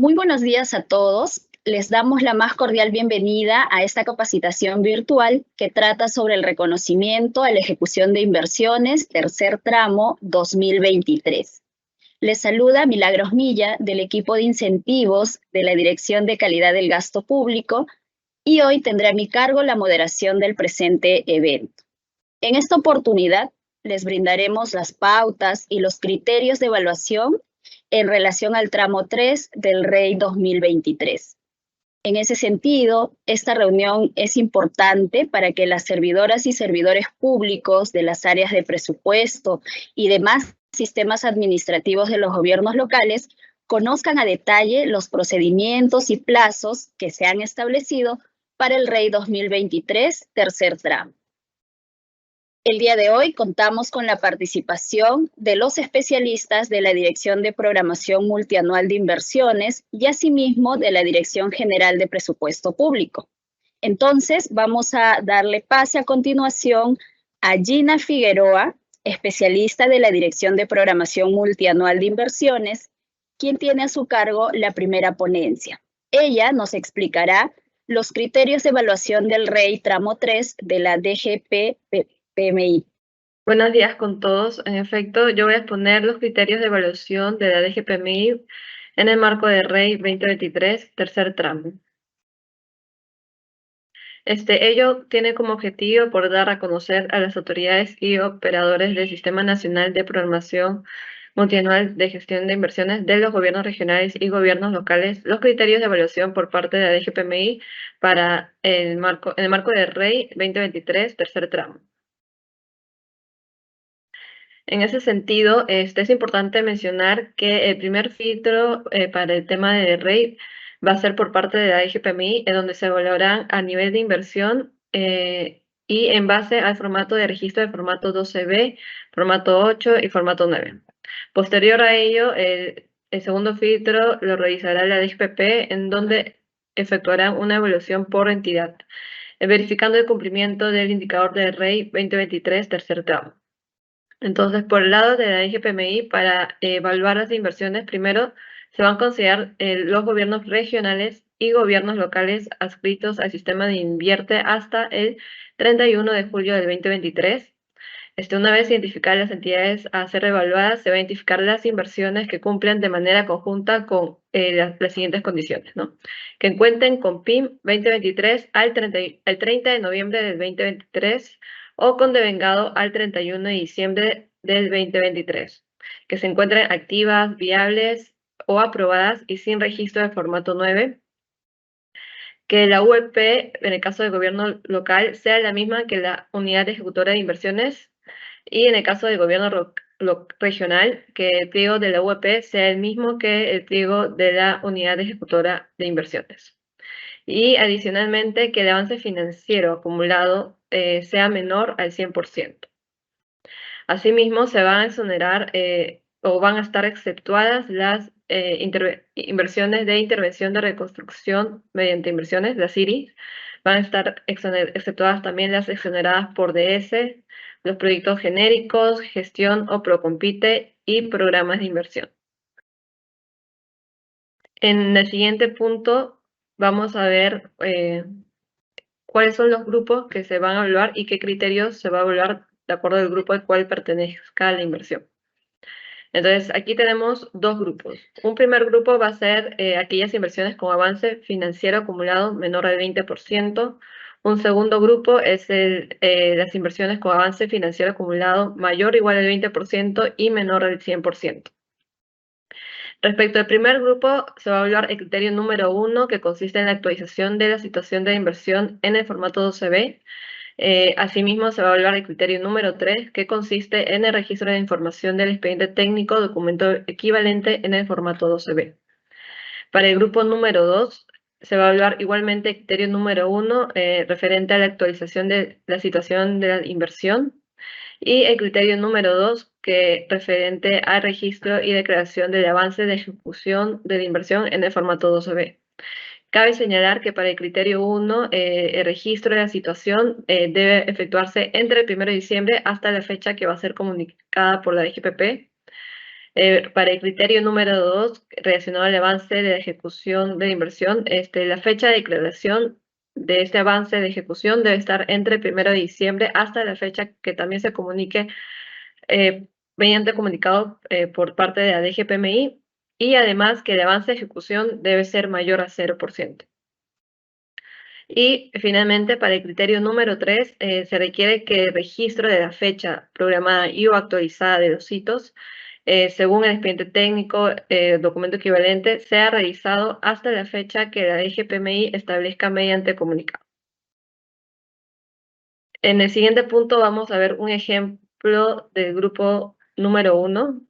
Muy buenos días a todos. Les damos la más cordial bienvenida a esta capacitación virtual que trata sobre el reconocimiento a la ejecución de inversiones, tercer tramo 2023. Les saluda Milagros Milla del equipo de incentivos de la Dirección de Calidad del Gasto Público y hoy tendré a mi cargo la moderación del presente evento. En esta oportunidad les brindaremos las pautas y los criterios de evaluación en relación al tramo 3 del REI 2023. En ese sentido, esta reunión es importante para que las servidoras y servidores públicos de las áreas de presupuesto y demás sistemas administrativos de los gobiernos locales conozcan a detalle los procedimientos y plazos que se han establecido para el REI 2023, tercer tramo. El día de hoy contamos con la participación de los especialistas de la Dirección de Programación Multianual de Inversiones y asimismo de la Dirección General de Presupuesto Público. Entonces, vamos a darle pase a continuación a Gina Figueroa, especialista de la Dirección de Programación Multianual de Inversiones, quien tiene a su cargo la primera ponencia. Ella nos explicará los criterios de evaluación del REI tramo 3 de la DGP-PMI. Buenos días con todos. En efecto, yo voy a exponer los criterios de evaluación de la DGPMI en el marco de REI 2023, tercer tramo. Ello tiene como objetivo por dar a conocer a las autoridades y operadores del Sistema Nacional de Programación Multianual de Gestión de Inversiones de los gobiernos regionales y gobiernos locales los criterios de evaluación por parte de la DGPMI para en el marco de REI 2023, tercer tramo. En ese sentido, es importante mencionar que el primer filtro para el tema de REI va a ser por parte de la DGPMI, en donde se evaluarán a nivel de inversión y en base al formato de registro de formato 12B, formato 8 y formato 9. Posterior a ello, el segundo filtro lo realizará la DGPP, en donde efectuarán una evaluación por entidad, verificando el cumplimiento del indicador de REI 2023, tercer tramo. Entonces, por el lado de la DGPMI, para evaluar las inversiones, primero se van a considerar los gobiernos regionales y gobiernos locales adscritos al sistema de Invierte hasta el 31 de julio del 2023. Una vez identificadas las entidades a ser evaluadas, se va a identificar las inversiones que cumplen de manera conjunta con las siguientes condiciones, ¿no? Que cuenten con PIM 2023 al 30 de noviembre del 2023 o con devengado al 31 de diciembre del 2023, que se encuentren activas, viables o aprobadas y sin registro de formato 9, que la UEP, en el caso del gobierno local, sea la misma que la unidad ejecutora de inversiones, y en el caso del gobierno regional, que el pliego de la UEP sea el mismo que el pliego de la unidad ejecutora de inversiones. Y adicionalmente, que el avance financiero acumulado sea menor al 100%. Asimismo, se van a exonerar o van a estar exceptuadas las inversiones de intervención de reconstrucción mediante inversiones, las IRI. Van a estar exceptuadas también las exoneradas por DS, los proyectos genéricos, gestión o Procompite y programas de inversión. En el siguiente punto vamos a ver cuáles son los grupos que se van a evaluar y qué criterios se va a evaluar de acuerdo al grupo al cual pertenezca la inversión. Entonces, aquí tenemos dos grupos. Un primer grupo va a ser aquellas inversiones con avance financiero acumulado menor al 20%. Un segundo grupo es las inversiones con avance financiero acumulado mayor o igual al 20% y menor al 100%. Respecto al primer grupo, se va a evaluar el criterio número 1, que consiste en la actualización de la situación de inversión en el formato 12B. Asimismo, se va a evaluar el criterio número 3, que consiste en el registro de información del expediente técnico, documento equivalente en el formato 12B. Para el grupo número 2, se va a evaluar igualmente el criterio número 1, referente a la actualización de la situación de la inversión, y el criterio número 2, que referente al registro y declaración del avance de ejecución de la inversión en el formato 12B. Cabe señalar que para el criterio 1, el registro de la situación debe efectuarse entre el 1 de diciembre hasta la fecha que va a ser comunicada por la DGPP. Para el criterio número 2, relacionado al avance de la ejecución de inversión, la fecha de declaración de este avance de ejecución debe estar entre el 1 de diciembre hasta la fecha que también se comunique mediante comunicado por parte de la DGPMI, y además que el avance de ejecución debe ser mayor a 0%. Y finalmente, para el criterio número 3, se requiere que el registro de la fecha programada y o actualizada de los hitos, según el expediente técnico, documento equivalente, sea realizado hasta la fecha que la DGPMI establezca mediante comunicado. En el siguiente punto vamos a ver un ejemplo del grupo número 1.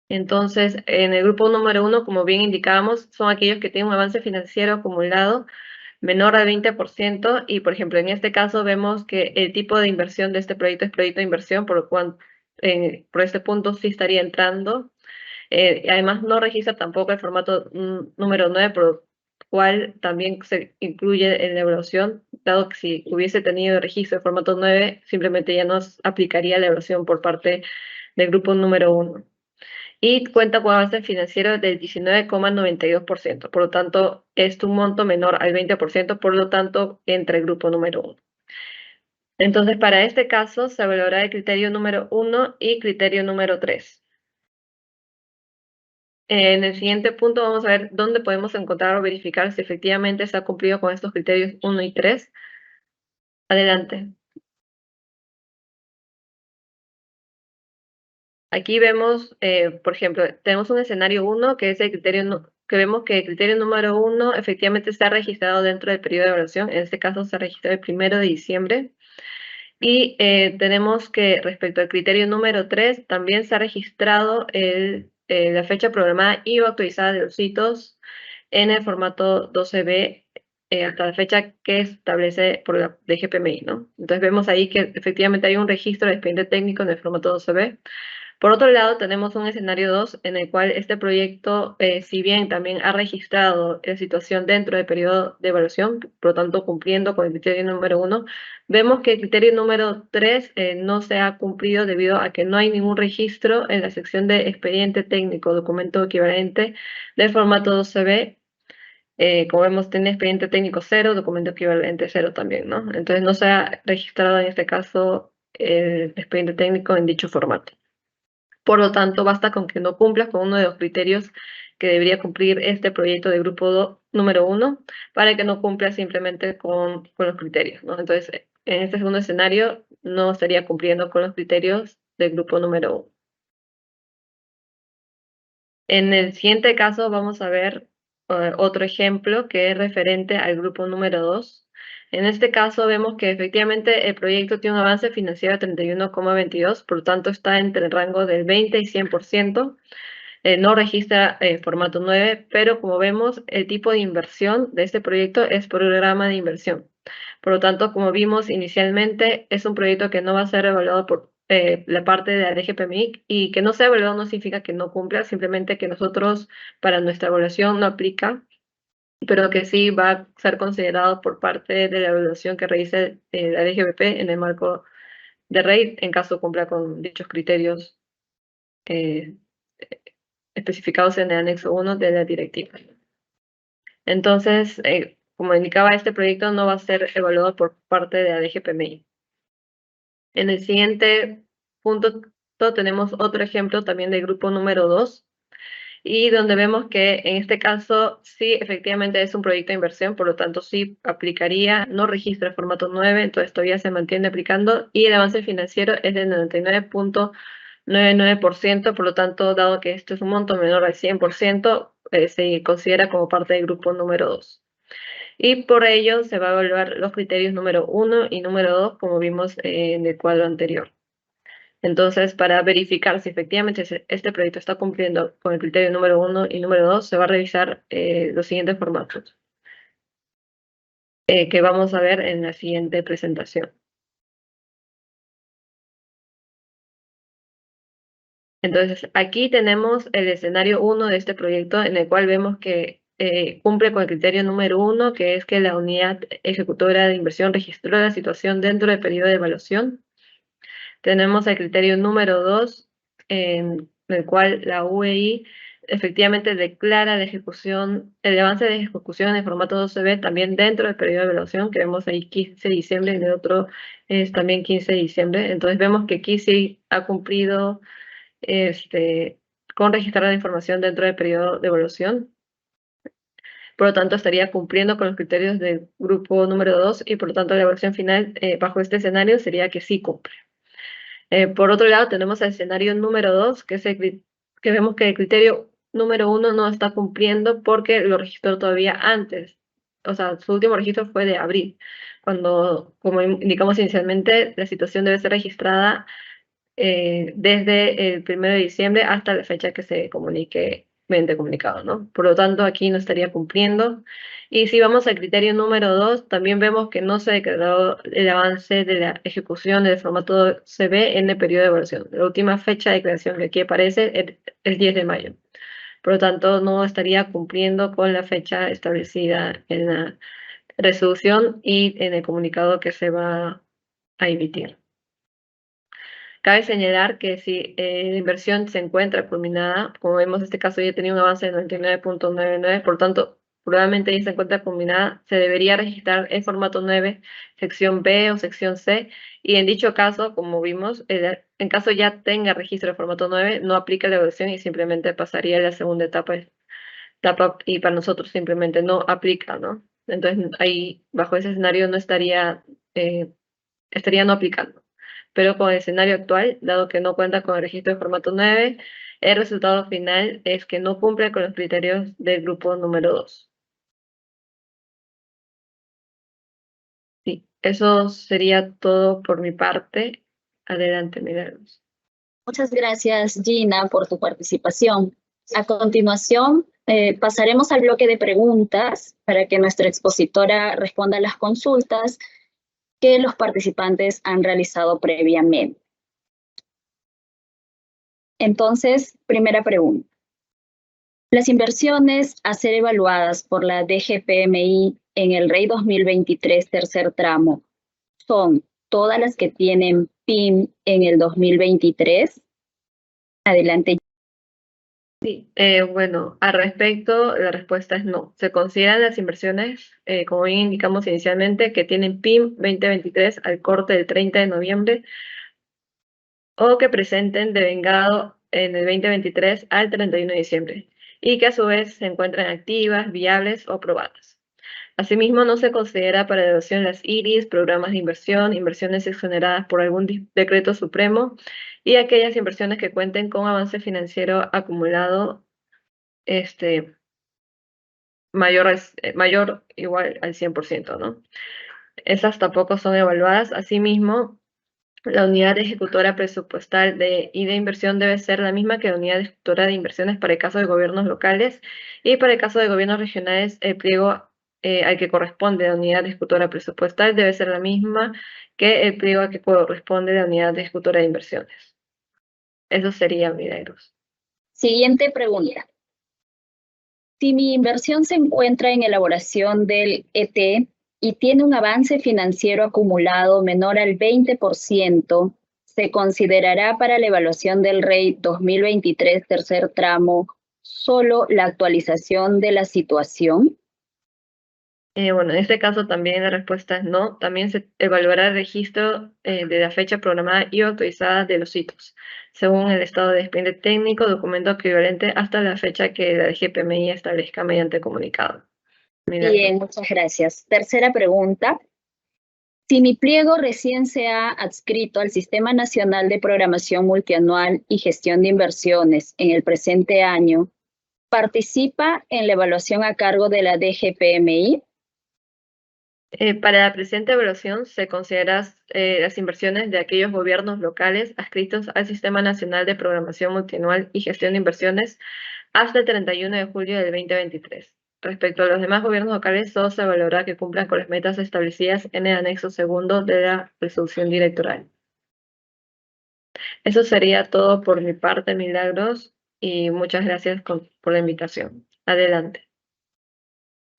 Entonces, en el grupo número 1, como bien indicábamos, son aquellos que tienen un avance financiero acumulado menor al 20%, y por ejemplo, en este caso vemos que el tipo de inversión de este proyecto es proyecto de inversión, por lo cual por este punto sí estaría entrando. Además, no registra tampoco el formato número 9, por lo cual también se incluye en la evaluación, dado que si hubiese tenido registro de formato 9, simplemente ya nos aplicaría la evaluación por parte del grupo número 1. Y cuenta con avance financiero del 19,92%, por lo tanto, es un monto menor al 20%, por lo tanto, entra el grupo número 1. Entonces, para este caso, se evaluará el criterio número 1 y criterio número 3. En el siguiente punto vamos a ver dónde podemos encontrar o verificar si efectivamente se ha cumplido con estos criterios 1 y 3. Adelante. Aquí vemos, por ejemplo, tenemos un escenario 1, que es el criterio, que vemos que el criterio número 1 efectivamente está registrado dentro del periodo de evaluación. En este caso se registró el 1 de diciembre. Y tenemos que respecto al criterio número 3, también se ha registrado la fecha programada y o actualizada de los hitos en el formato 12B hasta la fecha que establece por la DGPMI, ¿no? Entonces vemos ahí que efectivamente hay un registro de expediente técnico en el formato 12B. Por otro lado, tenemos un escenario 2 en el cual este proyecto, si bien también ha registrado la situación dentro del periodo de evaluación, por lo tanto cumpliendo con el criterio número 1, vemos que el criterio número 3 no se ha cumplido debido a que no hay ningún registro en la sección de expediente técnico, documento equivalente del formato 12B. Como vemos, tiene expediente técnico 0, documento equivalente 0 también, ¿no? Entonces no se ha registrado en este caso el expediente técnico en dicho formato. Por lo tanto, basta con que no cumplas con uno de los criterios que debería cumplir este proyecto de grupo número 1 para que no cumpla simplemente con los criterios, ¿no? Entonces, en este segundo escenario, no estaría cumpliendo con los criterios del grupo número 1. En el siguiente caso vamos a ver otro ejemplo que es referente al grupo número 2. En este caso vemos que efectivamente el proyecto tiene un avance financiero de 31,22, por lo tanto está entre el rango del 20 y 100%. No registra formato 9, pero como vemos, el tipo de inversión de este proyecto es programa de inversión. Por lo tanto, como vimos inicialmente, es un proyecto que no va a ser evaluado por la parte de la DGPMI, y que no sea evaluado no significa que no cumpla, simplemente que nosotros para nuestra evaluación no aplica, pero que sí va a ser considerado por parte de la evaluación que realice la DGPP en el marco de REIT, en caso cumpla con dichos criterios eh, especificados en el anexo 1 de la directiva. Entonces, como indicaba, este proyecto no va a ser evaluado por parte de la DGPMI. En el siguiente punto tenemos otro ejemplo también del grupo número 2, y donde vemos que en este caso sí, efectivamente es un proyecto de inversión, por lo tanto sí aplicaría, no registra el formato 9, entonces todavía se mantiene aplicando, y el avance financiero es del 99,99%, por lo tanto, dado que esto es un monto menor al 100%, se considera como parte del grupo número 2. Y por ello se va a evaluar los criterios número 1 y número 2, como vimos en el cuadro anterior. Entonces, para verificar si efectivamente este proyecto está cumpliendo con el criterio número 1 y número 2, se va a revisar los siguientes formatos que vamos a ver en la siguiente presentación. Entonces, aquí tenemos el escenario 1 de este proyecto, en el cual vemos que cumple con el criterio número 1, que es que la unidad ejecutora de inversión registró la situación dentro del periodo de evaluación. Tenemos el criterio número 2, en el cual la UEI efectivamente declara la ejecución, el avance de ejecución en formato 12B también dentro del periodo de evaluación, que vemos ahí 15 de diciembre y en el otro es también 15 de diciembre. Entonces vemos que aquí sí ha cumplido con registrar la información dentro del periodo de evaluación. Por lo tanto, estaría cumpliendo con los criterios del grupo número 2 y por lo tanto la evaluación final bajo este escenario sería que sí cumple. Por otro lado, tenemos el escenario número 2, que vemos que el criterio número 1 no está cumpliendo porque lo registró todavía antes. O sea, su último registro fue de abril, cuando, como indicamos inicialmente, la situación debe ser registrada desde el 1 de diciembre hasta la fecha que se comunique mediante comunicado, ¿no? Por lo tanto, aquí no estaría cumpliendo. Y si vamos al criterio número 2, también vemos que no se declaró el avance de la ejecución del formato CB en el periodo de evaluación. La última fecha de declaración que aquí aparece es el 10 de mayo. Por lo tanto, no estaría cumpliendo con la fecha establecida en la resolución y en el comunicado que se va a emitir. Cabe señalar que si la inversión se encuentra culminada, como vemos en este caso ya tenía un avance de 99.99, por tanto, probablemente ya se encuentra culminada, se debería registrar en formato 9, sección B o sección C, y en dicho caso, como vimos, en caso ya tenga registro de formato 9, no aplica la evaluación y simplemente pasaría a la segunda etapa y para nosotros simplemente no aplica, ¿no? Entonces, ahí, bajo ese escenario, no estaría no aplicando. Pero con el escenario actual, dado que no cuenta con el registro de formato 9, el resultado final es que no cumple con los criterios del grupo número 2. Sí, eso sería todo por mi parte. Adelante, Milagros. Muchas gracias, Gina, por tu participación. A continuación, pasaremos al bloque de preguntas para que nuestra expositora responda a las consultas que los participantes han realizado previamente. Entonces, primera pregunta. Las inversiones a ser evaluadas por la DGPMI en el REI 2023 tercer tramo son todas las que tienen PIM en el 2023. Adelante. Sí, bueno, al respecto, la respuesta es no. Se consideran las inversiones, como bien indicamos inicialmente, que tienen PIM 2023 al corte del 30 de noviembre o que presenten devengado en el 2023 al 31 de diciembre y que a su vez se encuentran activas, viables o aprobadas. Asimismo, no se considera para evaluación las IRIS, programas de inversión, inversiones exoneradas por algún decreto supremo y aquellas inversiones que cuenten con avance financiero acumulado mayor o igual al 100%, ¿no? Esas tampoco son evaluadas. Asimismo, la unidad ejecutora presupuestal y de inversión debe ser la misma que la unidad ejecutora de inversiones para el caso de gobiernos locales y para el caso de gobiernos regionales el pliego al que corresponde la unidad ejecutora presupuestal debe ser la misma que el pliego al que corresponde la unidad ejecutora de inversiones. Eso sería, Milagros. Siguiente pregunta. Si mi inversión se encuentra en elaboración del ET y tiene un avance financiero acumulado menor al 20%, ¿se considerará para la evaluación del REI 2023 tercer tramo solo la actualización de la situación? Bueno, en este caso también la respuesta es no. También se evaluará el registro de la fecha programada y autorizada de los hitos, según el estado de expediente técnico, documento equivalente hasta la fecha que la DGPMI establezca mediante comunicado. Bien, muchas gracias. Tercera pregunta. Si mi pliego recién se ha adscrito al Sistema Nacional de Programación Multianual y Gestión de Inversiones en el presente año, ¿participa en la evaluación a cargo de la DGPMI? Para la presente evaluación se consideran las inversiones de aquellos gobiernos locales adscritos al Sistema Nacional de Programación Multianual y Gestión de Inversiones hasta el 31 de julio del 2023. Respecto a los demás gobiernos locales, solo se evaluará que cumplan con las metas establecidas en el anexo segundo de la resolución directoral. Eso sería todo por mi parte, Milagros, y muchas gracias por la invitación. Adelante.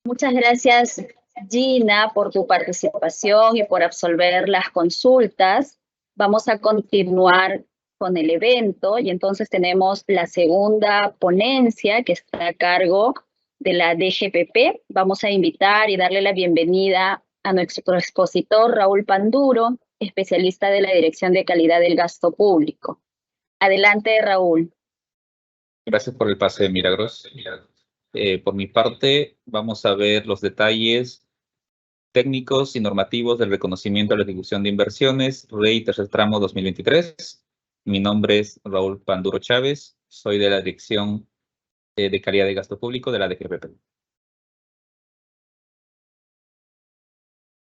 Muchas gracias, Gina, por tu participación y por absolver las consultas. Vamos a continuar con el evento y entonces tenemos la segunda ponencia que está a cargo de la DGPP. Vamos a invitar y darle la bienvenida a nuestro expositor Raúl Panduro, especialista de la Dirección de Calidad del Gasto Público. Adelante, Raúl. Gracias por el pase, Milagros. Por mi parte, vamos a ver los detalles técnicos y normativos del reconocimiento a la ejecución de inversiones, Rey tercer tramo 2023. Mi nombre es Raúl Panduro Chávez, soy de la Dirección de Calidad de Gasto Público de la DGPP.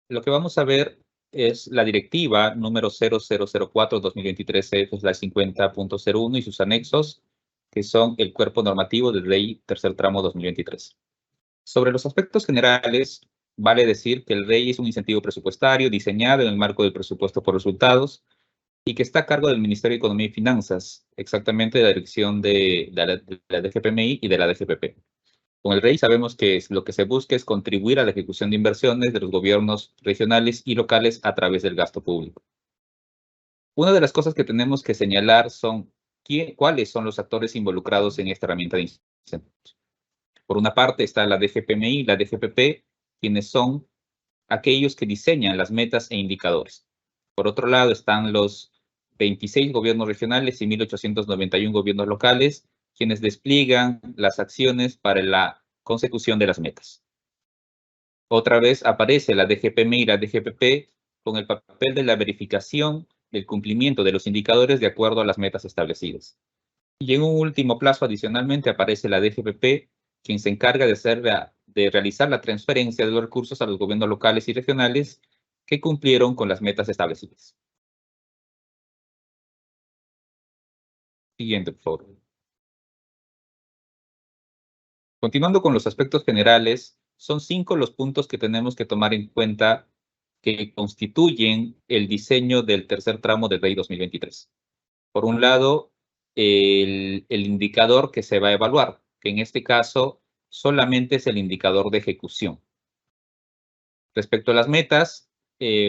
Lo que vamos a ver es la directiva número 0004-2023-50.01 y sus anexos, que son el cuerpo normativo de Ley tercer tramo 2023. Sobre los aspectos generales, vale decir que el REI es un incentivo presupuestario diseñado en el marco del presupuesto por resultados y que está a cargo del Ministerio de Economía y Finanzas, exactamente de la dirección de la DGPMI y de la DGPP. Con el REI sabemos que lo que se busca es contribuir a la ejecución de inversiones de los gobiernos regionales y locales a través del gasto público. Una de las cosas que tenemos que señalar son cuáles son los actores involucrados en esta herramienta de incentivos. Por una parte está la DGPMI y la DGPP, quienes son aquellos que diseñan las metas e indicadores. Por otro lado están los 26 gobiernos regionales y 1.891 gobiernos locales, quienes despliegan las acciones para la consecución de las metas. Otra vez aparece la DGPMI y la DGPP con el papel de la verificación del cumplimiento de los indicadores de acuerdo a las metas establecidas. Y en un último plazo, adicionalmente, aparece la DGPP, quien se encarga de realizar la transferencia de los recursos a los gobiernos locales y regionales que cumplieron con las metas establecidas. Siguiente, por favor. Continuando con los aspectos generales, son 5 los puntos que tenemos que tomar en cuenta que constituyen el diseño del tercer tramo de Ley 2023. Por un lado, el indicador que se va a evaluar, que en este caso solamente es el indicador de ejecución. Respecto a las metas,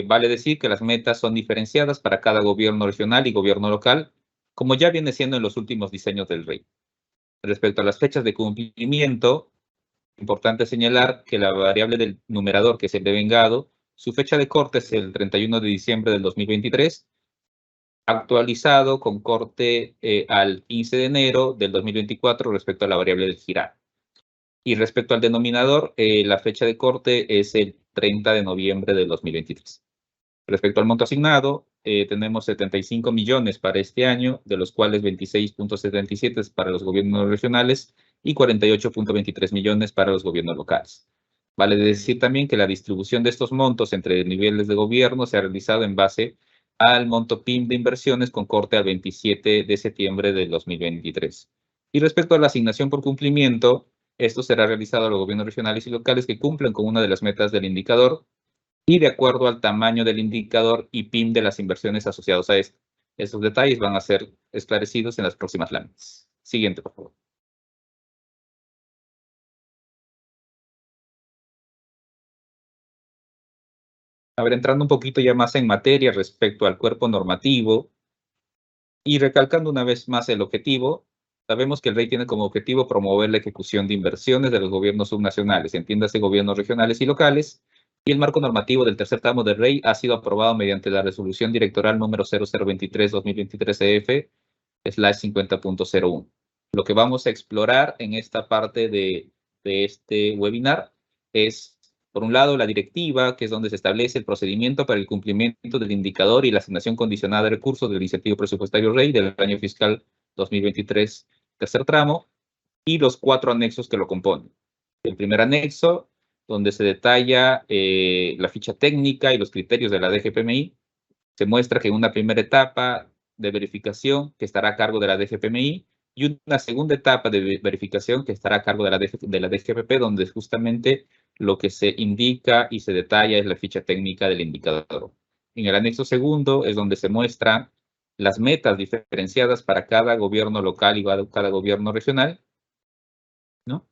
vale decir que las metas son diferenciadas para cada gobierno regional y gobierno local, como ya viene siendo en los últimos diseños del REI. Respecto a las fechas de cumplimiento, importante señalar que la variable del numerador, que es el devengado, su fecha de corte es el 31 de diciembre del 2023, actualizado con corte al 15 de enero del 2024 respecto a la variable del girar. Y respecto al denominador, la fecha de corte es el 30 de noviembre del 2023. Respecto al monto asignado, tenemos 75 millones para este año, de los cuales 26.77 es para los gobiernos regionales y 48.23 millones para los gobiernos locales. Vale decir también que la distribución de estos montos entre niveles de gobierno se ha realizado en base al monto PIM de inversiones con corte al 27 de septiembre del 2023. Y respecto a la asignación por cumplimiento, esto será realizado a los gobiernos regionales y locales que cumplan con una de las metas del indicador y de acuerdo al tamaño del indicador y PIM de las inversiones asociados a esto. Estos detalles van a ser esclarecidos en las próximas láminas. Siguiente, por favor. A ver, entrando un poquito ya más en materia respecto al cuerpo normativo y recalcando una vez más el objetivo, sabemos que el REI tiene como objetivo promover la ejecución de inversiones de los gobiernos subnacionales, entiéndase gobiernos regionales y locales, y el marco normativo del tercer tramo del REI ha sido aprobado mediante la resolución directoral número 0023-2023-EF/50.01. Lo que vamos a explorar en esta parte de este webinar es, por un lado, la directiva, que es donde se establece el procedimiento para el cumplimiento del indicador y la asignación condicionada de recursos del incentivo presupuestario REI del año fiscal 2023, tercer tramo, y los 4 anexos que lo componen. El primer anexo, donde se detalla la ficha técnica y los criterios de la DGPMI, se muestra que en una primera etapa de verificación que estará a cargo de la DGPMI y una segunda etapa de verificación que estará a cargo de la DGPP, donde justamente lo que se indica y se detalla es la ficha técnica del indicador. En el anexo segundo es donde se muestran las metas diferenciadas para cada gobierno local y cada gobierno regional, ¿no?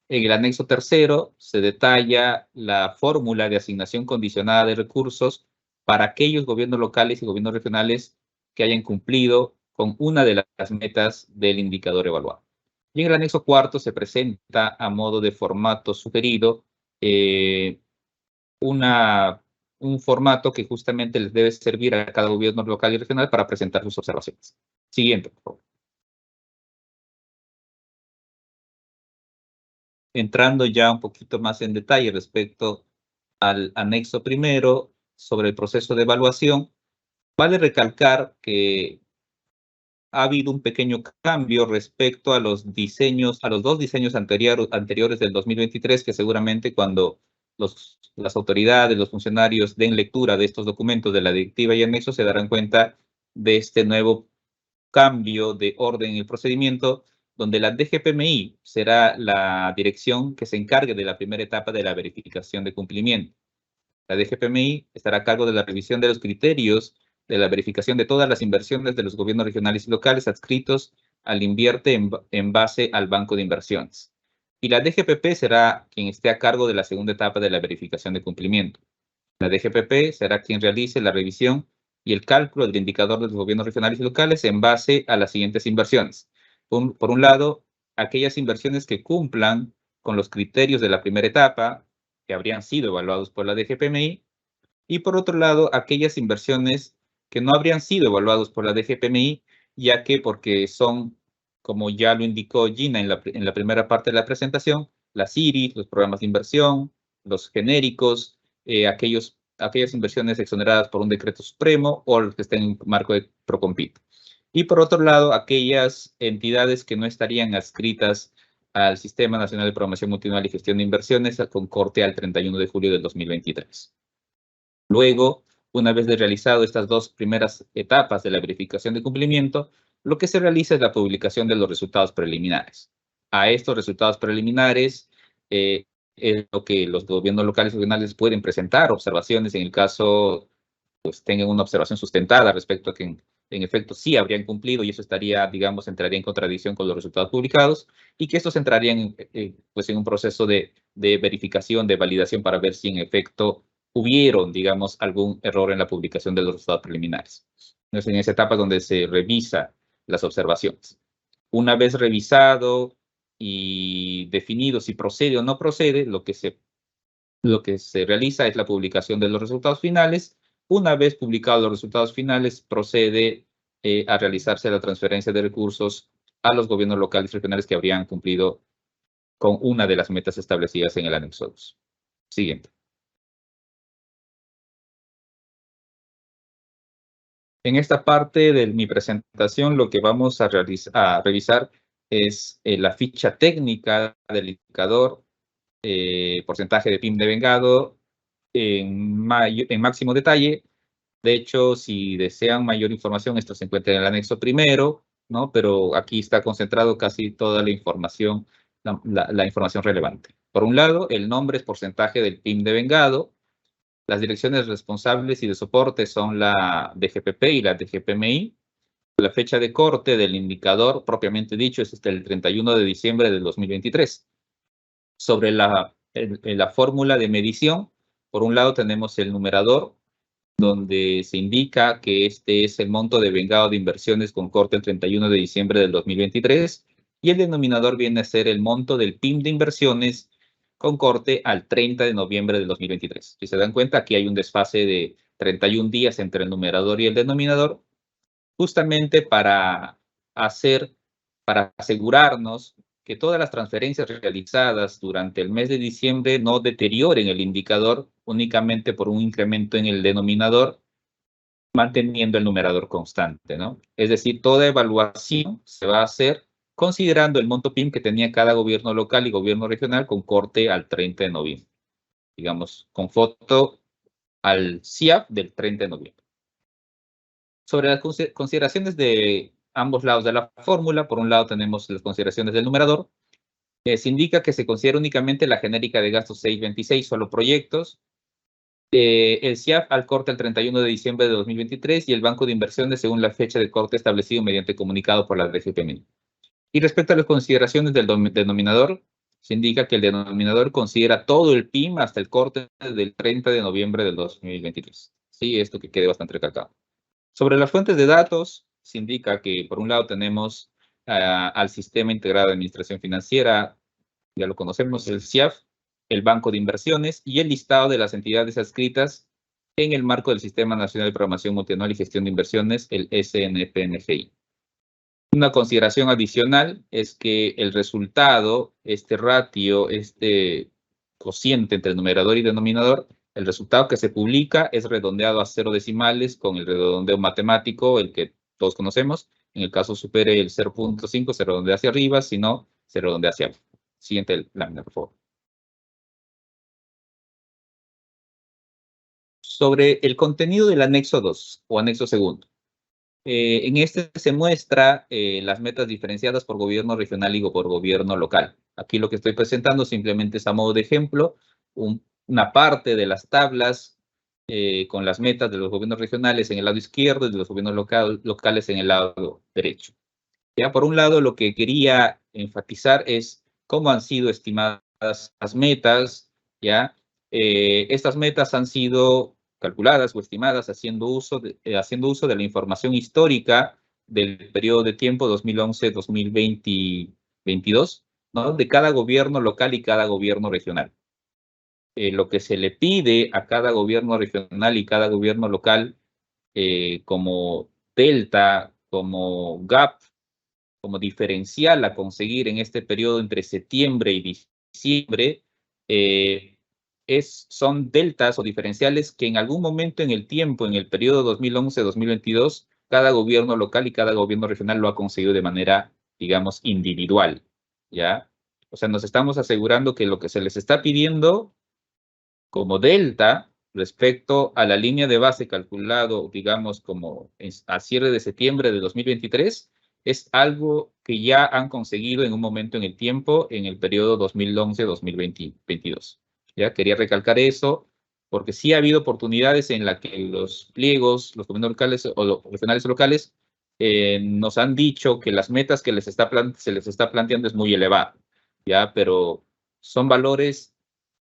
En el anexo tercero se detalla la fórmula de asignación condicionada de recursos para aquellos gobiernos locales y gobiernos regionales que hayan cumplido con una de las metas del indicador evaluado. Y en el anexo cuarto se presenta a modo de formato sugerido un formato que justamente les debe servir a cada gobierno local y regional para presentar sus observaciones. Siguiente, por favor. Entrando ya un poquito más en detalle respecto al anexo primero sobre el proceso de evaluación, vale recalcar que ha habido un pequeño cambio respecto a los diseños, a los dos diseños anteriores del 2023, que seguramente cuando las autoridades, los funcionarios den lectura de estos documentos de la directiva y anexo se darán cuenta de este nuevo cambio de orden en el procedimiento, donde la DGPMI será la dirección que se encargue de la primera etapa de la verificación de cumplimiento. La DGPMI estará a cargo de la revisión de los criterios de la verificación de todas las inversiones de los gobiernos regionales y locales adscritos al invierte en base al banco de inversiones. Y la DGPP será quien esté a cargo de la segunda etapa de la verificación de cumplimiento. La DGPP será quien realice la revisión y el cálculo del indicador de los gobiernos regionales y locales en base a las siguientes inversiones. Por un lado, aquellas inversiones que cumplan con los criterios de la primera etapa, que habrían sido evaluados por la DGPMI, y por otro lado, aquellas inversiones que no habrían sido evaluados por la DGPMI, ya que porque son, como ya lo indicó Gina en la primera parte de la presentación, las IRI, los programas de inversión, los genéricos, aquellas inversiones exoneradas por un decreto supremo o los que estén en marco de Procompit. Y por otro lado, aquellas entidades que no estarían adscritas al Sistema Nacional de Programación Multianual y Gestión de Inversiones con corte al 31 de julio del 2023. Luego, una vez realizado estas dos primeras etapas de la verificación de cumplimiento, lo que se realiza es la publicación de los resultados preliminares. A estos resultados preliminares es lo que los gobiernos locales y regionales pueden presentar observaciones en el caso pues tengan una observación sustentada respecto a que en efecto sí habrían cumplido y eso estaría, digamos, entraría en contradicción con los resultados publicados y que estos entrarían pues en un proceso de verificación, de validación para ver si en efecto hubieron, digamos, algún error en la publicación de los resultados preliminares. Entonces, en esa etapa donde se revisa las observaciones. Una vez revisado y definido si procede o no procede, lo que se realiza es la publicación de los resultados finales. Una vez publicados los resultados finales, procede a realizarse la transferencia de recursos a los gobiernos locales y regionales que habrían cumplido con una de las metas establecidas en el anexo 2. Siguiente. En esta parte de mi presentación, lo que vamos a revisar es la ficha técnica del indicador, porcentaje de PIB devengado en máximo detalle. De hecho, si desean mayor información, esto se encuentra en el anexo primero, ¿no? Pero aquí está concentrado casi toda la información, la información relevante. Por un lado, el nombre es porcentaje del PIB devengado. Las direcciones responsables y de soporte son la DGPP y la DGPMI. La fecha de corte del indicador, propiamente dicho, es hasta el 31 de diciembre del 2023. Sobre la fórmula de medición, por un lado tenemos el numerador, donde se indica que este es el monto de devengado de inversiones con corte el 31 de diciembre del 2023, y el denominador viene a ser el monto del PIB de inversiones con corte al 30 de noviembre del 2023. Si se dan cuenta, aquí hay un desfase de 31 días entre el numerador y el denominador, justamente para asegurarnos que todas las transferencias realizadas durante el mes de diciembre no deterioren el indicador únicamente por un incremento en el denominador, manteniendo el numerador constante, ¿no? Es decir, toda evaluación se va a hacer considerando el monto PIB que tenía cada gobierno local y gobierno regional con corte al 30 de noviembre. Digamos, con foto al CIAP del 30 de noviembre. Sobre las consideraciones de ambos lados de la fórmula, por un lado tenemos las consideraciones del numerador. Se indica que se considera únicamente la genérica de gastos 626, solo proyectos. El CIAP al corte el 31 de diciembre de 2023 y el banco de inversiones según la fecha de corte establecido mediante comunicado por la DGPMI. Y respecto a las consideraciones del denominador, se indica que el denominador considera todo el PIB hasta el corte del 30 de noviembre del 2023. Sí, esto que quede bastante recalcado. Sobre las fuentes de datos, se indica que, por un lado, tenemos al Sistema Integrado de Administración Financiera, ya lo conocemos, el SIAF, el Banco de Inversiones y el listado de las entidades adscritas en el marco del Sistema Nacional de Programación Multianual y Gestión de Inversiones, el SNPNGI. Una consideración adicional es que el resultado, este ratio, este cociente entre el numerador y denominador, el resultado que se publica es redondeado a 0 decimales con el redondeo matemático, el que todos conocemos. En el caso supere el 0.5, se redondea hacia arriba, si no, se redondea hacia abajo. Siguiente lámina, por favor. Sobre el contenido del anexo 2 o anexo segundo. En este se muestra las metas diferenciadas por gobierno regional y por gobierno local. Aquí lo que estoy presentando simplemente es a modo de ejemplo una parte de las tablas con las metas de los gobiernos regionales en el lado izquierdo y de los gobiernos locales en el lado derecho. Ya, por un lado, lo que quería enfatizar es cómo han sido estimadas las metas. ¿Ya? Estas metas han sido calculadas o estimadas haciendo uso de la información histórica del periodo de tiempo 2011-2022, ¿no? De cada gobierno local y cada gobierno regional. Lo que se le pide a cada gobierno regional y cada gobierno local como delta, como gap, como diferencial a conseguir en este periodo entre septiembre y diciembre, son deltas o diferenciales que en algún momento en el tiempo, en el periodo 2011-2022, cada gobierno local y cada gobierno regional lo ha conseguido de manera, digamos, individual, ¿ya? O sea, nos estamos asegurando que lo que se les está pidiendo como delta respecto a la línea de base calculado, digamos, como a cierre de septiembre de 2023, es algo que ya han conseguido en un momento en el tiempo, en el periodo 2011-2022. ¿Ya? Quería recalcar eso, porque sí ha habido oportunidades en las que los pliegos, los gobiernos locales o los regionales o locales, nos han dicho que las metas que se les está planteando es muy elevada, ¿ya? Pero son valores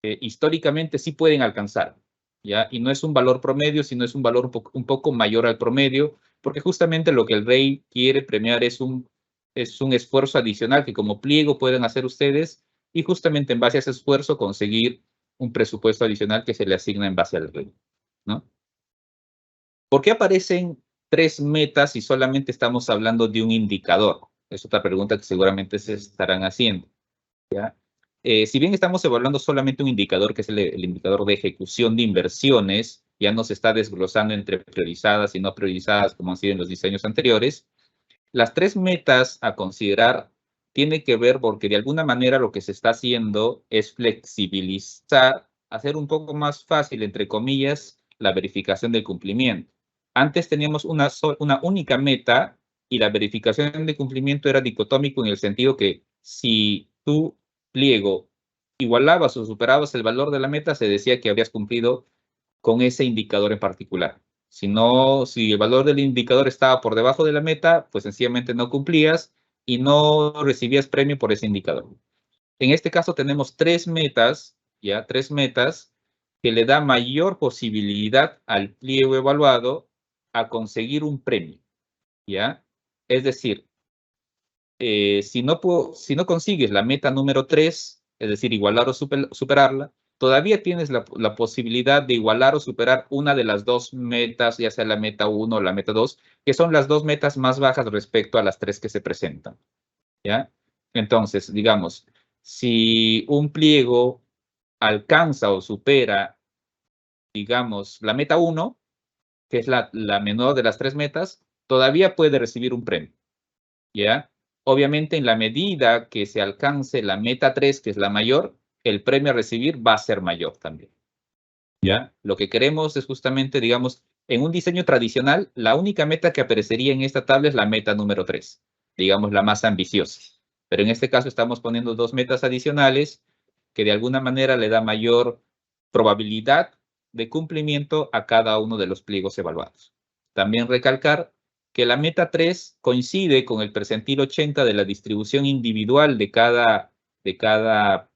que históricamente sí pueden alcanzar, ¿ya? Y no es un valor promedio, sino es un valor un poco mayor al promedio, porque justamente lo que el rey quiere premiar es un esfuerzo adicional que como pliego pueden hacer ustedes y justamente en base a ese esfuerzo conseguir un presupuesto adicional que se le asigna en base al rey, ¿no? ¿Por qué aparecen 3 metas y solamente estamos hablando de un indicador? Es otra pregunta que seguramente se estarán haciendo, ¿ya? Si bien estamos evaluando solamente un indicador, que es el indicador de ejecución de inversiones, ya no se está desglosando entre priorizadas y no priorizadas como han sido en los diseños anteriores, las 3 metas a considerar tienen que ver porque de alguna manera lo que se está haciendo es flexibilizar, hacer un poco más fácil, entre comillas, la verificación del cumplimiento. Antes teníamos una única meta y la verificación de cumplimiento era dicotómico en el sentido que si tu pliego igualabas o superabas el valor de la meta, se decía que habías cumplido con ese indicador en particular. Si el valor del indicador estaba por debajo de la meta, pues sencillamente no cumplías y no recibías premio por ese indicador. En este caso tenemos 3 metas, ya 3 metas que le da mayor posibilidad al pliego evaluado a conseguir un premio, ¿ya? Es decir, si no consigues la meta número 3, es decir, igualar o superarla, todavía tienes la posibilidad de igualar o superar una de las 2 metas, ya sea la meta 1 o la meta 2, que son las 2 metas más bajas respecto a las 3 que se presentan, ¿ya? Entonces, digamos, si un pliego alcanza o supera, digamos, la meta 1, que es la menor de las 3 metas, todavía puede recibir un premio, ¿ya? Obviamente, en la medida que se alcance la meta 3, que es la mayor, el premio a recibir va a ser mayor también, ¿ya? Lo que queremos es justamente, digamos, en un diseño tradicional, la única meta que aparecería en esta tabla es la meta número 3, digamos, la más ambiciosa. Pero en este caso estamos poniendo 2 metas adicionales que de alguna manera le da mayor probabilidad de cumplimiento a cada uno de los pliegos evaluados. También recalcar que la meta 3 coincide con el percentil 80 de la distribución individual de cada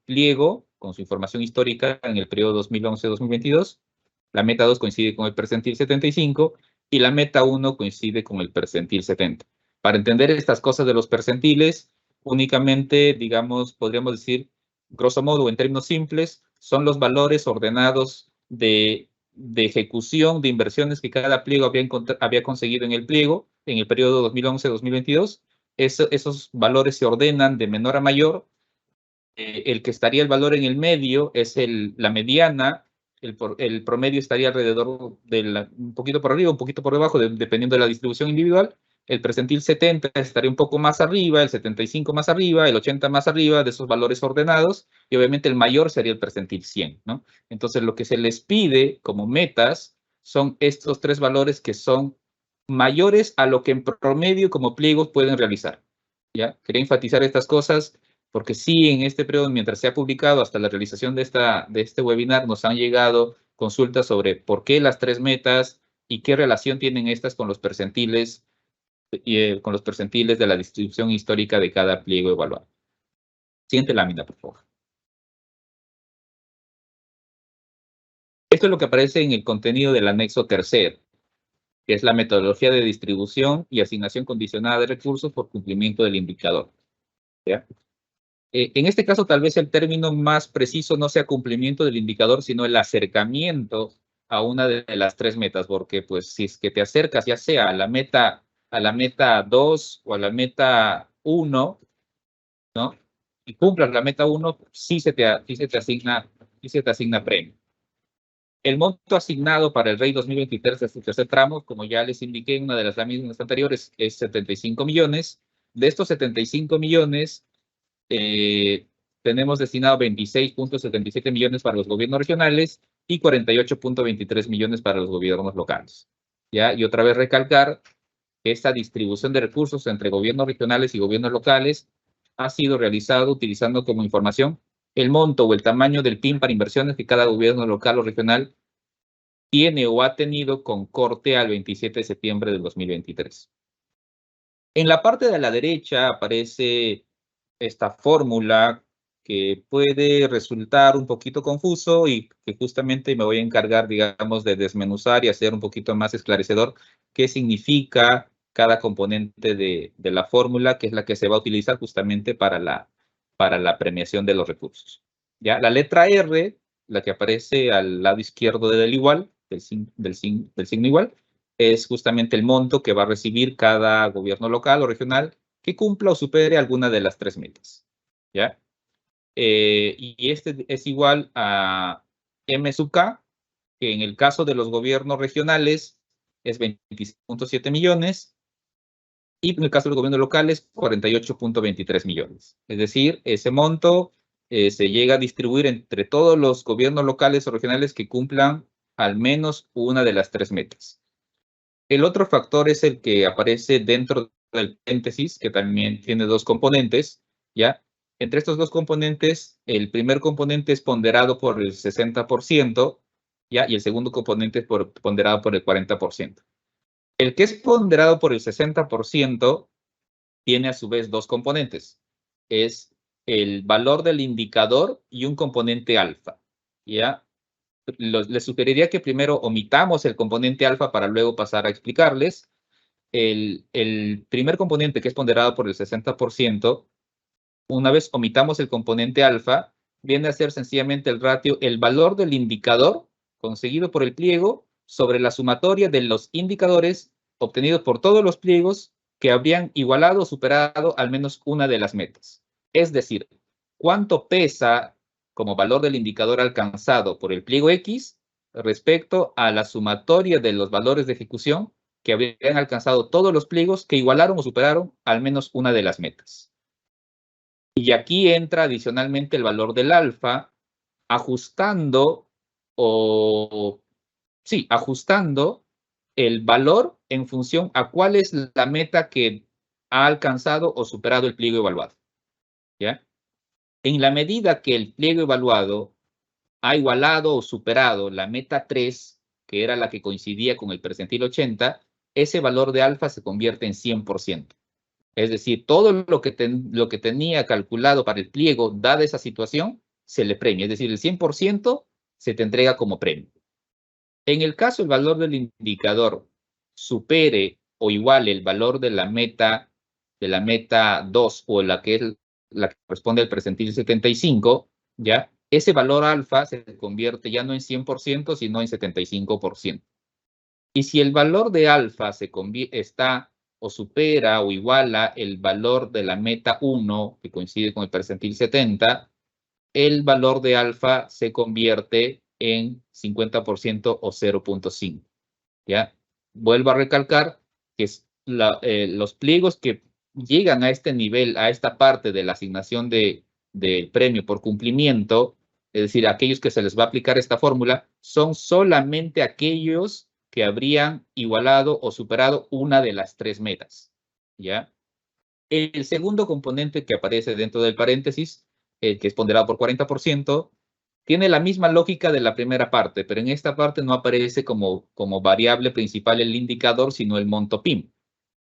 pliego, con su información histórica en el periodo 2011-2022. La meta 2 coincide con el percentil 75 y la meta 1 coincide con el percentil 70. Para entender estas cosas de los percentiles, únicamente, digamos, podríamos decir, grosso modo, en términos simples, son los valores ordenados de ejecución de inversiones que cada pliego había conseguido en el pliego en el periodo 2011-2022. Esos valores se ordenan de menor a mayor. El que estaría el valor en el medio es la mediana. El promedio estaría alrededor de un poquito por arriba, un poquito por debajo, dependiendo de la distribución individual. El percentil 70 estaría un poco más arriba, el 75 más arriba, el 80 más arriba de esos valores ordenados, y obviamente el mayor sería el percentil 100, ¿no? Entonces, lo que se les pide como metas son estos 3 valores que son mayores a lo que en promedio como pliegos pueden realizar, ¿ya? Quería enfatizar estas cosas porque sí, en este periodo, mientras se ha publicado hasta la realización de este webinar, nos han llegado consultas sobre por qué las 3 metas y qué relación tienen estas con los percentiles de la distribución histórica de cada pliego evaluado. Siguiente lámina, por favor. Esto es lo que aparece en el contenido del anexo tercero, que es la metodología de distribución y asignación condicionada de recursos por cumplimiento del indicador, ¿ya? En este caso, tal vez el término más preciso no sea cumplimiento del indicador, sino el acercamiento a una de las 3 metas, porque pues si es que te acercas ya sea a la meta 2 o a la meta 1, ¿no? Y cumplas la meta 1, sí se te asigna premio. El monto asignado para el REI 2023 de este tercer tramo, como ya les indiqué en una de las láminas anteriores, es 75 millones. De estos 75 millones, tenemos destinado 26.77 millones para los gobiernos regionales y 48.23 millones para los gobiernos locales, ¿ya? Y otra vez recalcar que esta distribución de recursos entre gobiernos regionales y gobiernos locales ha sido realizado utilizando como información el monto o el tamaño del PIN para inversiones que cada gobierno local o regional tiene o ha tenido con corte al 27 de septiembre del 2023. En la parte de la derecha aparece esta fórmula que puede resultar un poquito confuso y que justamente me voy a encargar, digamos, de desmenuzar y hacer un poquito más esclarecedor qué significa cada componente de la fórmula, que es la que se va a utilizar justamente para la premiación de los recursos. ¿Ya? La letra R, la que aparece al lado izquierdo del igual, del signo igual, es justamente el monto que va a recibir cada gobierno local o regional que cumpla o supere alguna de las 3 metas, ¿ya? Y este es igual a M sub K, que en el caso de los gobiernos regionales es 26.7 millones, y en el caso de los gobiernos locales, 48.23 millones. Es decir, ese monto se llega a distribuir entre todos los gobiernos locales o regionales que cumplan al menos una de las 3 metas. El otro factor es el que aparece dentro del paréntesis, que también tiene 2 componentes, ¿ya? Entre estos 2 componentes, el primer componente es ponderado por el 60%, ¿ya? Y el segundo componente es ponderado por el 40%. El que es ponderado por el 60% tiene a su vez 2 componentes. Es el valor del indicador y un componente alfa, ¿ya? Les sugeriría que primero omitamos el componente alfa para luego pasar a explicarles. El primer componente, que es ponderado por el 60%, una vez omitamos el componente alfa, viene a ser sencillamente el ratio, el valor del indicador conseguido por el pliego sobre la sumatoria de los indicadores obtenidos por todos los pliegos que habrían igualado o superado al menos una de las metas. Es decir, cuánto pesa como valor del indicador alcanzado por el pliego X respecto a la sumatoria de los valores de ejecución que habrían alcanzado todos los pliegos que igualaron o superaron al menos una de las metas. Y aquí entra adicionalmente el valor del alfa, ajustando el valor en función a cuál es la meta que ha alcanzado o superado el pliego evaluado, ¿ya? En la medida que el pliego evaluado ha igualado o superado la meta 3, que era la que coincidía con el percentil 80, ese valor de alfa se convierte en 100%. Es decir, todo lo que tenía calculado para el pliego, dada esa situación, se le premia. Es decir, el 100% se te entrega como premio. En el caso del valor del indicador supere o iguale el valor de la meta 2 o la que corresponde al percentil 75, ¿ya? Ese valor alfa se convierte ya no en 100%, sino en 75%. Y si el valor de alfa está o supera o iguala el valor de la meta 1, que coincide con el percentil 70, el valor de alfa se convierte en 50% o 0.5. ¿Ya? Vuelvo a recalcar que los pliegos que llegan a este nivel, a esta parte de la asignación del premio por cumplimiento, es decir, aquellos que se les va a aplicar esta fórmula, son solamente aquellos que habrían igualado o superado una de las 3 metas. ¿Ya? El segundo componente que aparece dentro del paréntesis, que es ponderado por 40%, tiene la misma lógica de la primera parte, pero en esta parte no aparece como variable principal el indicador, sino el monto PIM.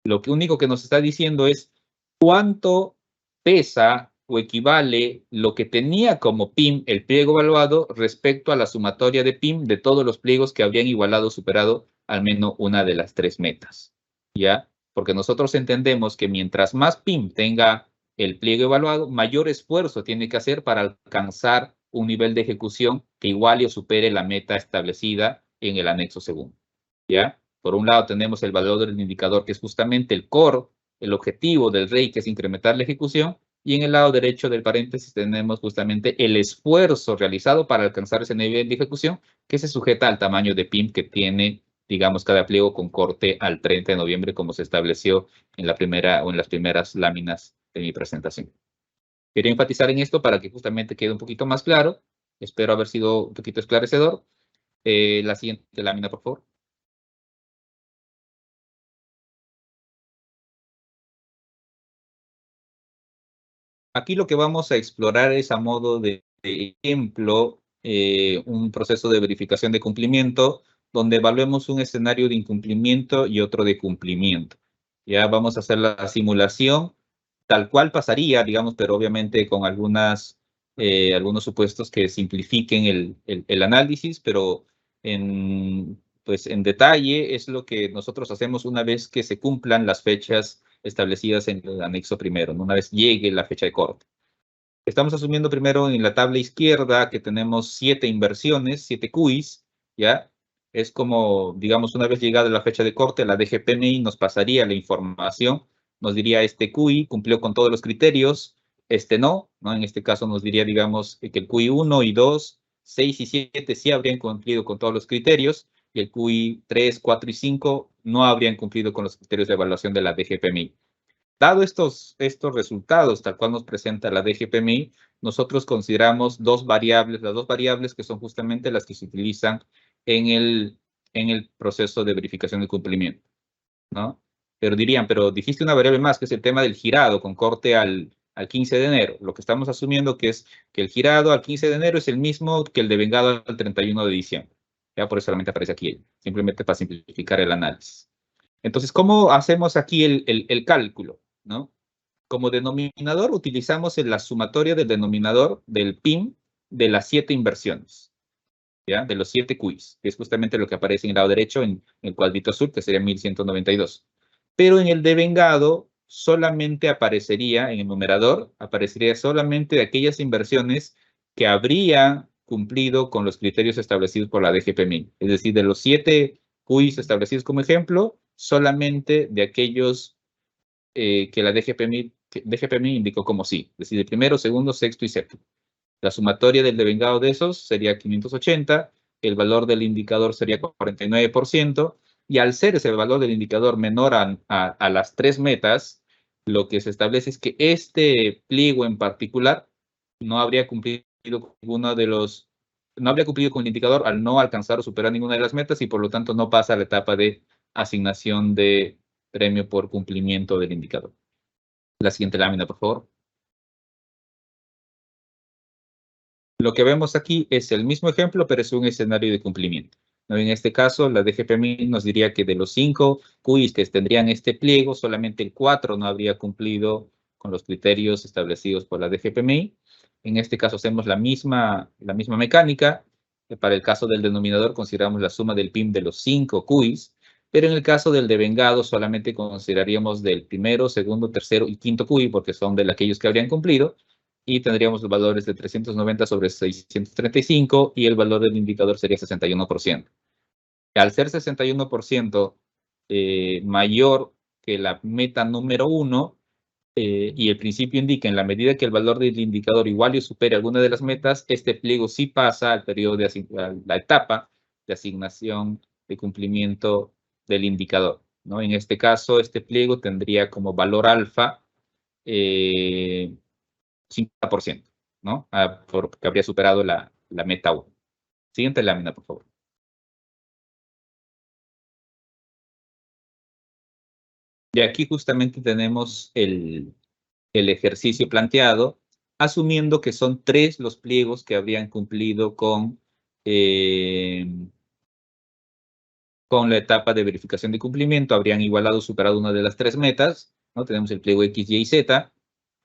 Lo único que nos está diciendo es cuánto pesa o equivale lo que tenía como PIM el pliego evaluado respecto a la sumatoria de PIM de todos los pliegos que habrían igualado o superado al menos una de las 3 metas. ¿Ya? Porque nosotros entendemos que mientras más PIM tenga el pliego evaluado, mayor esfuerzo tiene que hacer para alcanzar un nivel de ejecución que iguale o supere la meta establecida en el anexo segundo. ¿Ya? Por un lado tenemos el valor del indicador, que es justamente el core, el objetivo del REI, que es incrementar la ejecución, y en el lado derecho del paréntesis tenemos justamente el esfuerzo realizado para alcanzar ese nivel de ejecución, que se sujeta al tamaño de PIM que tiene, digamos, cada pliego con corte al 30 de noviembre, como se estableció en la primera o en las primeras láminas de mi presentación. Quería enfatizar en esto para que justamente quede un poquito más claro. Espero haber sido un poquito esclarecedor. La siguiente lámina, por favor. Aquí lo que vamos a explorar es a modo de ejemplo un proceso de verificación de cumplimiento donde evaluemos un escenario de incumplimiento y otro de cumplimiento. Ya vamos a hacer la simulación tal cual pasaría, digamos, pero obviamente con algunos supuestos que simplifiquen el análisis, pero pues en detalle es lo que nosotros hacemos una vez que se cumplan las fechas establecidas en el anexo primero, ¿no? Una vez llegue la fecha de corte. Estamos asumiendo primero en la tabla izquierda que tenemos 7 inversiones, 7 QIs, ¿ya? Es como, digamos, una vez llegada la fecha de corte, la DGPMI nos pasaría la información, nos diría este QI cumplió con todos los criterios, este no, ¿no? En este caso nos diría, digamos, que el QI 1 y 2, 6 y 7 sí habrían cumplido con todos los criterios, y el QI 3, 4 y 5 no habrían cumplido con los criterios de evaluación de la DGPMI. Dado estos resultados, tal cual nos presenta la DGPMI, nosotros consideramos las dos variables que son justamente las que se utilizan en el proceso de verificación de cumplimiento, ¿no? Pero dirían, pero dijiste una variable más, que es el tema del girado con corte al 15 de enero. Lo que estamos asumiendo que es que el girado al 15 de enero es el mismo que el devengado al 31 de diciembre. Ya por eso solamente aparece aquí, simplemente para simplificar el análisis. Entonces, ¿cómo hacemos aquí el cálculo? ¿No? Como denominador utilizamos la sumatoria del denominador del PIM de las 7 inversiones, ¿ya? De los 7 QIs, que es justamente lo que aparece en el lado derecho en el cuadrito azul, que sería 1192. Pero en el devengado solamente aparecería, en el numerador, aparecería solamente de aquellas inversiones que habrían cumplido con los criterios establecidos por la DGPMI. Es decir, de los 7 QIs establecidos como ejemplo, solamente de aquellos que la DGPMI indicó como sí, es decir, el primero, segundo, sexto y séptimo. La sumatoria del devengado de esos sería 580, el valor del indicador sería 49%, y al ser ese valor del indicador menor a las 3 metas, lo que se establece es que este pliego en particular no habría cumplido con no habría cumplido con el indicador al no alcanzar o superar ninguna de las metas y por lo tanto no pasa a la etapa de asignación de premio por cumplimiento del indicador. La siguiente lámina, por favor. Lo que vemos aquí es el mismo ejemplo, pero es un escenario de cumplimiento. En este caso, la DGPMI nos diría que de los 5 QIs que tendrían este pliego, solamente el 4 no habría cumplido con los criterios establecidos por la DGPMI. En este caso hacemos la misma mecánica. Para el caso del denominador consideramos la suma del PIM de los 5 QIs, pero en el caso del devengado solamente consideraríamos del primero, segundo, tercero y quinto QI, porque son de aquellos que habrían cumplido, y tendríamos los valores de 390 sobre 635, y el valor del indicador sería 61%. Al ser 61% mayor que la meta número 1, y el principio indica en la medida que el valor del indicador iguale o supere alguna de las metas, este pliego sí pasa al periodo de la etapa de asignación de cumplimiento del indicador, ¿no? En este caso, este pliego tendría como valor alfa 50%, ¿no? Porque habría superado la meta 1. Siguiente lámina, por favor. Y aquí justamente tenemos el ejercicio planteado, asumiendo que son 3 los pliegos que habrían cumplido con la etapa de verificación de cumplimiento, habrían igualado o superado una de las 3 metas, ¿no? Tenemos el pliego X, Y y Z,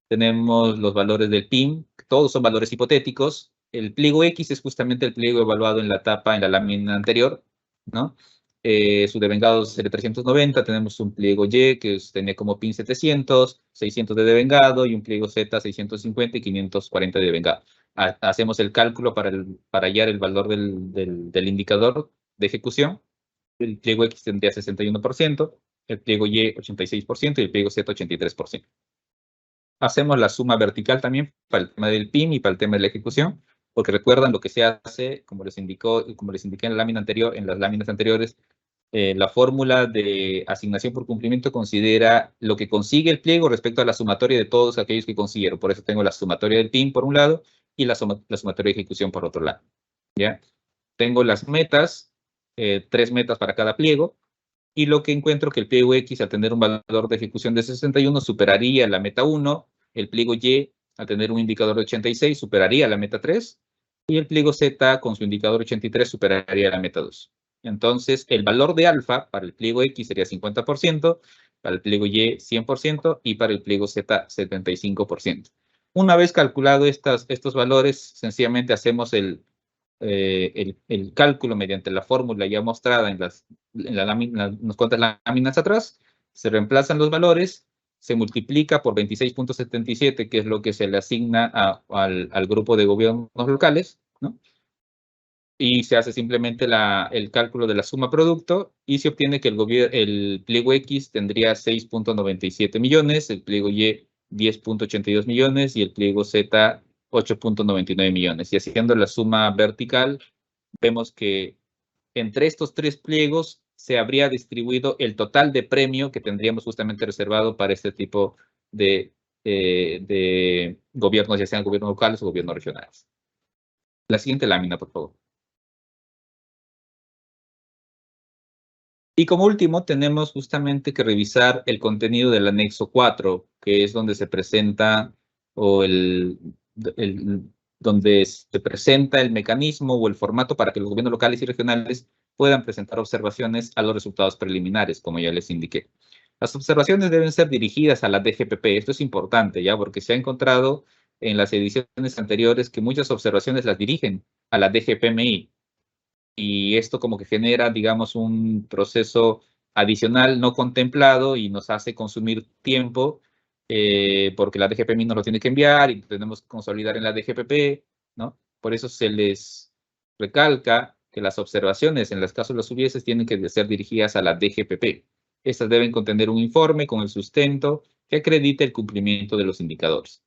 tenemos los valores del PIM, todos son valores hipotéticos. El pliego X es justamente el pliego evaluado en la lámina anterior, ¿no? Su devengado sería 390, tenemos un pliego Y que tenía como PIN 700, 600 de devengado, y un pliego Z 650 y 540 de devengado. Hacemos el cálculo para hallar el valor del indicador de ejecución. El pliego X tendría 61%, el pliego Y 86% y el pliego Z 83%. Hacemos la suma vertical también para el tema del PIM y para el tema de la ejecución, porque recuerdan lo que se hace, como les indiqué en la lámina anterior, en las láminas anteriores, la fórmula de asignación por cumplimiento considera lo que consigue el pliego respecto a la sumatoria de todos aquellos que consiguieron. Por eso tengo la sumatoria del PIM por un lado y la sumatoria de ejecución por otro lado, ¿ya? Tengo las metas, 3 metas para cada pliego, y lo que encuentro que el pliego X, al tener un valor de ejecución de 61, superaría la meta 1, el pliego Y, al tener un indicador de 86, superaría la meta 3, y el pliego Z, con su indicador 83, superaría la meta 2. Entonces, el valor de alfa para el pliego X sería 50%, para el pliego Y 100% y para el pliego Z 75%. Una vez calculado estos valores, sencillamente hacemos el cálculo mediante la fórmula ya mostrada en unas cuantas láminas atrás, se reemplazan los valores, se multiplica por 26.77, que es lo que se le asigna al grupo de gobiernos locales, ¿no? Y se hace simplemente el cálculo de la suma producto y se obtiene que el pliego X tendría 6.97 millones, el pliego Y 10.82 millones y el pliego Z 8.99 millones. Y haciendo la suma vertical, vemos que entre estos 3 pliegos se habría distribuido el total de premio que tendríamos justamente reservado para este tipo de gobiernos, ya sean gobiernos locales o gobiernos regionales. La siguiente lámina, por favor. Y como último, tenemos justamente que revisar el contenido del anexo 4, que es donde se presenta donde se presenta el mecanismo o el formato para que los gobiernos locales y regionales puedan presentar observaciones a los resultados preliminares, como ya les indiqué. Las observaciones deben ser dirigidas a la DGPP. Esto es importante, ¿ya? Porque se ha encontrado en las ediciones anteriores que muchas observaciones las dirigen a la DGPMI. Y esto como que genera, digamos, un proceso adicional no contemplado y nos hace consumir tiempo porque la DGPMI nos lo tiene que enviar y tenemos que consolidar en la DGPP, ¿no? Por eso se les recalca que las observaciones, en los casos las hubieses, tienen que ser dirigidas a la DGPP. Estas deben contener un informe con el sustento que acredite el cumplimiento de los indicadores.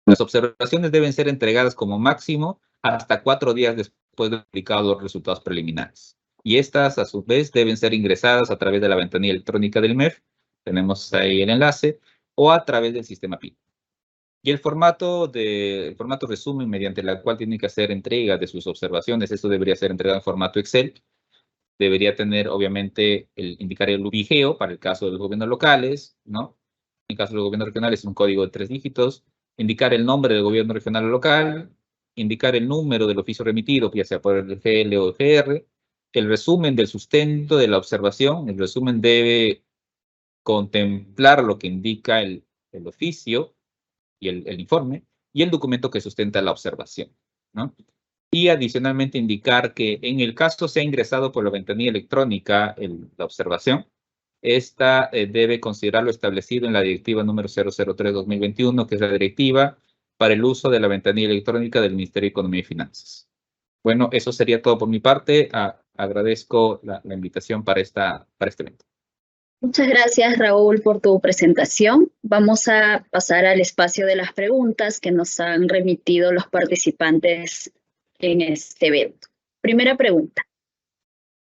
Las observaciones deben ser entregadas como máximo hasta 4 días después de publicados los resultados preliminares. Y estas, a su vez, deben ser ingresadas a través de la ventanilla electrónica del MEF, tenemos ahí el enlace, o a través del sistema PIN. Y el formato resumen mediante el cual tienen que hacer entrega de sus observaciones, esto debería ser entregado en formato Excel. Debería tener, obviamente, indicar el ubigeo para el caso de los gobiernos locales, ¿no? En el caso de los gobiernos regionales es un código de 3 dígitos. Indicar el nombre del gobierno regional o local, indicar el número del oficio remitido, ya sea por el GL o el GR, el resumen del sustento de la observación, el resumen debe contemplar lo que indica el oficio y el informe, y el documento que sustenta la observación, ¿no? Y adicionalmente indicar que en el caso sea ingresado por la ventanilla electrónica la observación, esta debe considerar lo establecido en la directiva número 003/2021, que es la directiva para el uso de la ventanilla electrónica del Ministerio de Economía y Finanzas. Bueno, eso sería todo por mi parte. Agradezco la invitación para este evento. Muchas gracias, Raúl, por tu presentación. Vamos a pasar al espacio de las preguntas que nos han remitido los participantes en este evento. Primera pregunta.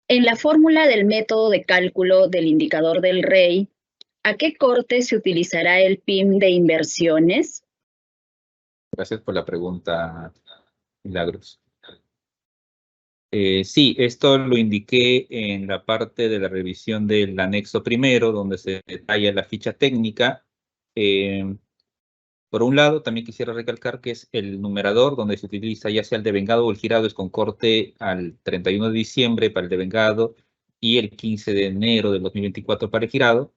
En la fórmula del método de cálculo del indicador del REI, ¿a qué corte se utilizará el PIM de inversiones? Gracias por la pregunta, Milagros. Sí, esto lo indiqué en la parte de la revisión del anexo primero, donde se detalla la ficha técnica. Por un lado, también quisiera recalcar que es el numerador donde se utiliza ya sea el devengado o el girado, es con corte al 31 de diciembre para el devengado y el 15 de enero del 2024 para el girado.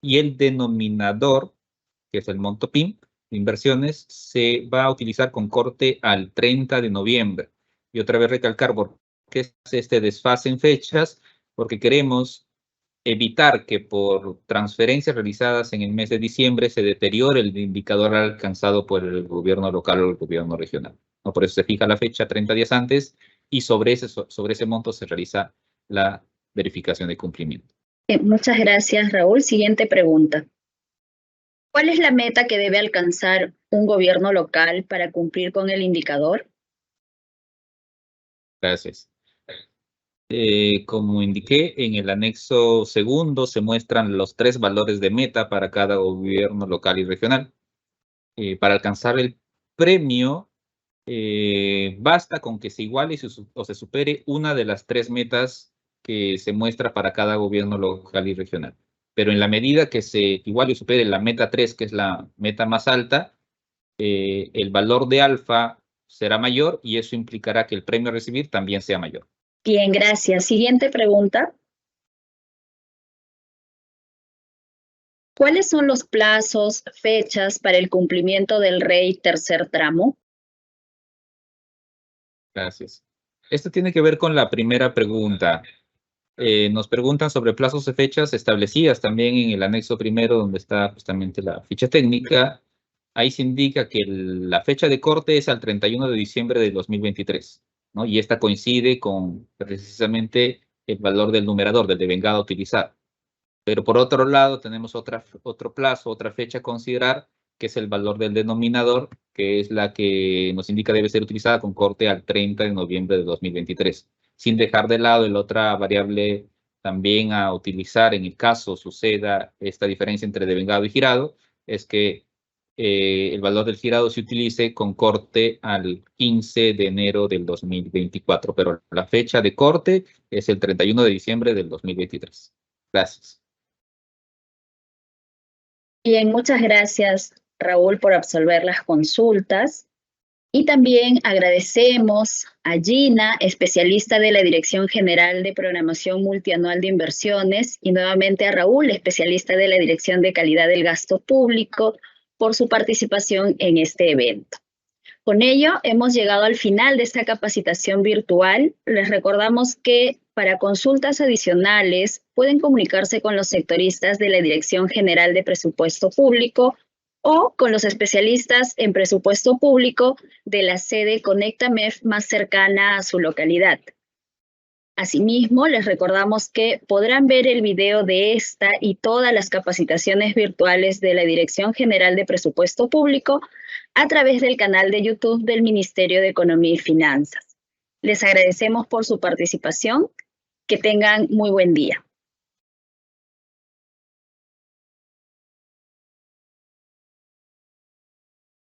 Y el denominador, que es el monto PIM de inversiones, se va a utilizar con corte al 30 de noviembre. Y otra vez recalcar por qué es este desfase en fechas, porque queremos evitar que por transferencias realizadas en el mes de diciembre se deteriore el indicador alcanzado por el gobierno local o el gobierno regional, ¿no? Por eso se fija la fecha 30 días antes y sobre ese monto se realiza la verificación de cumplimiento. Muchas gracias, Raúl. Siguiente pregunta. ¿Cuál es la meta que debe alcanzar un gobierno local para cumplir con el indicador? Gracias. Como indiqué, en el anexo segundo se muestran los 3 valores de meta para cada gobierno local y regional. Para alcanzar el premio, basta con que se iguale o se supere una de las 3 metas que se muestra para cada gobierno local y regional. Pero en la medida que se iguale o supere la meta 3, que es la meta más alta, el valor de alfa será mayor y eso implicará que el premio a recibir también sea mayor. Bien, gracias. Siguiente pregunta. ¿Cuáles son los plazos, fechas para el cumplimiento del REI tercer tramo? Gracias. Esto tiene que ver con la primera pregunta. Nos preguntan sobre plazos y fechas establecidas también en el anexo primero, donde está justamente la ficha técnica. Ahí se indica que la fecha de corte es al 31 de diciembre de 2023, ¿no? Y esta coincide con precisamente el valor del numerador, del devengado a utilizar. Pero por otro lado, tenemos otro plazo, otra fecha a considerar, que es el valor del denominador, que es la que nos indica debe ser utilizada con corte al 30 de noviembre de 2023. Sin dejar de lado la otra variable también a utilizar en el caso suceda esta diferencia entre devengado y girado, es que el valor del girado se utilice con corte al 15 de enero del 2024, pero la fecha de corte es el 31 de diciembre del 2023. Gracias. Bien, muchas gracias, Raúl, por absolver las consultas. Y también agradecemos a Gina, especialista de la Dirección General de Programación Multianual de Inversiones, y nuevamente a Raúl, especialista de la Dirección de Calidad del Gasto Público, por su participación en este evento. Con ello, hemos llegado al final de esta capacitación virtual. Les recordamos que para consultas adicionales pueden comunicarse con los sectoristas de la Dirección General de Presupuesto Público o con los especialistas en presupuesto público de la sede ConectaMEF más cercana a su localidad. Asimismo, les recordamos que podrán ver el video de esta y todas las capacitaciones virtuales de la Dirección General de Presupuesto Público a través del canal de YouTube del Ministerio de Economía y Finanzas. Les agradecemos por su participación. Que tengan muy buen día.